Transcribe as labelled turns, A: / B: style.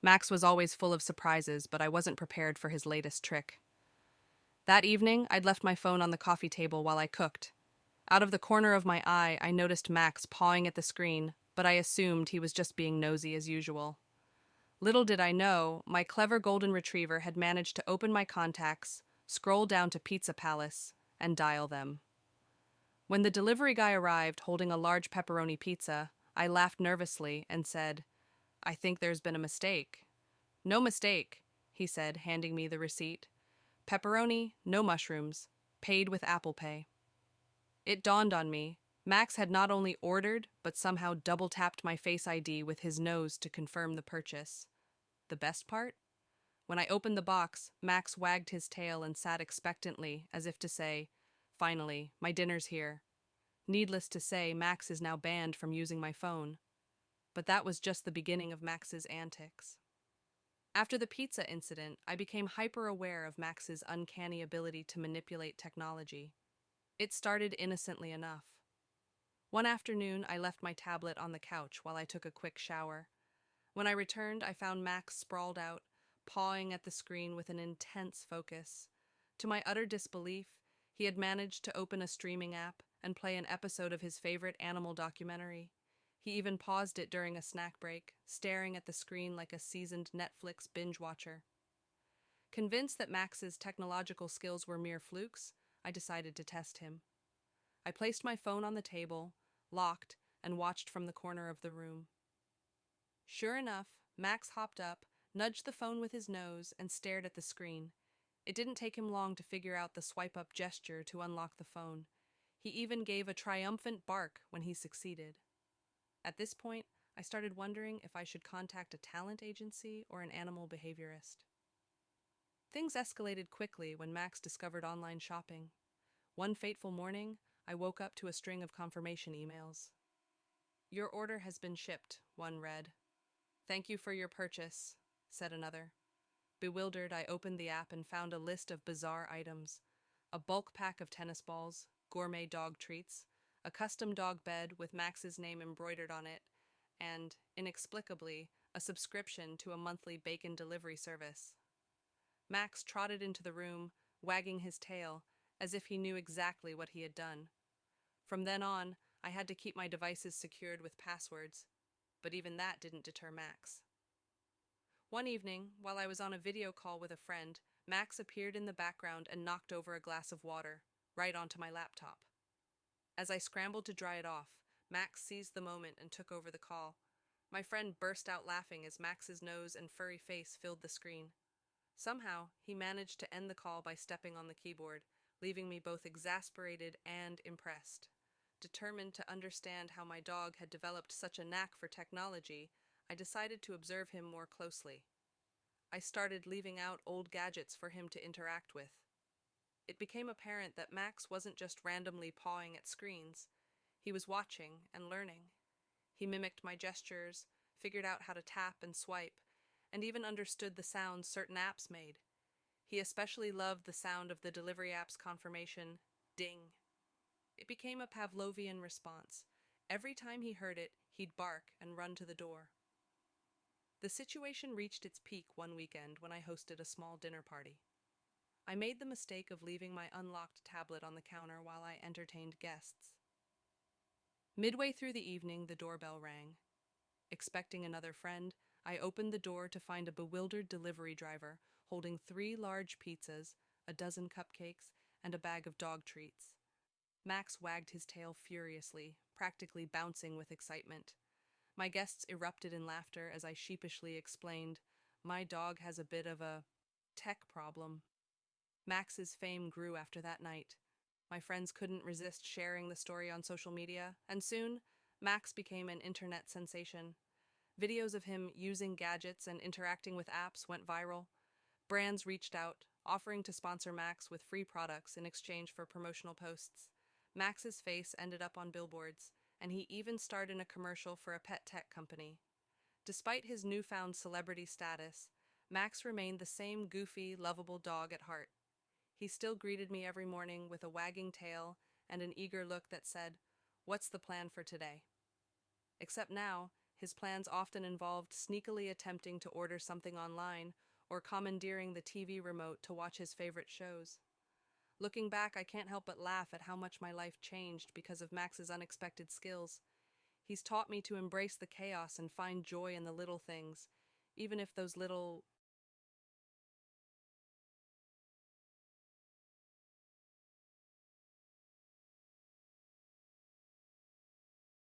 A: Max was always full of surprises, but I wasn't prepared for his latest trick. That evening, I'd left my phone on the coffee table while I cooked. Out of the corner of my eye, I noticed Max pawing at the screen, but I assumed he was just being nosy as usual. Little did I know, my clever golden retriever had managed to open my contacts, scroll down to Pizza Palace, and dial them. When the delivery guy arrived holding a large pepperoni pizza, I laughed nervously and said, "I think there's been a mistake." "No mistake," he said, handing me the receipt. "Pepperoni, no mushrooms. Paid with Apple Pay." It dawned on me. Max had not only ordered, but somehow double tapped my Face ID with his nose to confirm the purchase. The best part? When I opened the box, Max wagged his tail and sat expectantly, as if to say, "Finally, my dinner's here." Needless to say, Max is now banned from using my phone. But that was just the beginning of Max's antics. After the pizza incident, I became hyper aware of Max's uncanny ability to manipulate technology. It started innocently enough. One afternoon, I left my tablet on the couch while I took a quick shower. When I returned, I found Max sprawled out, pawing at the screen with an intense focus. To my utter disbelief, he had managed to open a streaming app and play an episode of his favorite animal documentary. He even paused it during a snack break, staring at the screen like a seasoned Netflix binge watcher. Convinced that Max's technological skills were mere flukes, I decided to test him. I placed my phone on the table, locked, and watched from the corner of the room. Sure enough, Max hopped up, nudged the phone with his nose, and stared at the screen. It didn't take him long to figure out the swipe up gesture to unlock the phone. He even gave a triumphant bark when he succeeded. At this point, I started wondering if I should contact a talent agency or an animal behaviorist. Things escalated quickly when Max discovered online shopping. One fateful morning, I woke up to a string of confirmation emails. "Your order has been shipped," one read. "Thank you for your purchase," said another. Bewildered, I opened the app and found a list of bizarre items: a bulk pack of tennis balls, gourmet dog treats, a custom dog bed with Max's name embroidered on it, and, inexplicably, a subscription to a monthly bacon delivery service. Max trotted into the room, wagging his tail, as if he knew exactly what he had done. From then on, I had to keep my devices secured with passwords, but even that didn't deter Max. One evening, while I was on a video call with a friend, Max appeared in the background and knocked over a glass of water, right onto my laptop. As I scrambled to dry it off, Max seized the moment and took over the call. My friend burst out laughing as Max's nose and furry face filled the screen. Somehow, he managed to end the call by stepping on the keyboard, leaving me both exasperated and impressed. Determined to understand how my dog had developed such a knack for technology, I decided to observe him more closely. I started leaving out old gadgets for him to interact with. It became apparent that Max wasn't just randomly pawing at screens. He was watching and learning. He mimicked my gestures, figured out how to tap and swipe, and even understood the sounds certain apps made. He especially loved the sound of the delivery app's confirmation, ding. It became a Pavlovian response. Every time he heard it, he'd bark and run to the door. The situation reached its peak one weekend when I hosted a small dinner party. I made the mistake of leaving my unlocked tablet on the counter while I entertained guests. Midway through the evening, the doorbell rang. Expecting another friend, I opened the door to find a bewildered delivery driver holding 3 large pizzas, a dozen cupcakes, and a bag of dog treats. Max wagged his tail furiously, practically bouncing with excitement. My guests erupted in laughter as I sheepishly explained, "My dog has a bit of a tech problem." Max's fame grew after that night. My friends couldn't resist sharing the story on social media, and soon, Max became an internet sensation. Videos of him using gadgets and interacting with apps went viral. Brands reached out, offering to sponsor Max with free products in exchange for promotional posts. Max's face ended up on billboards, and he even starred in a commercial for a pet tech company. Despite his newfound celebrity status, Max remained the same goofy, lovable dog at heart. He still greeted me every morning with a wagging tail and an eager look that said, "What's the plan for today?" Except now, His plans often involved sneakily attempting to order something online or commandeering the TV remote to watch his favorite shows. Looking back, I can't help but laugh at how much my life changed because of Max's unexpected skills. He's taught me to embrace the chaos and find joy in the little things, even if those little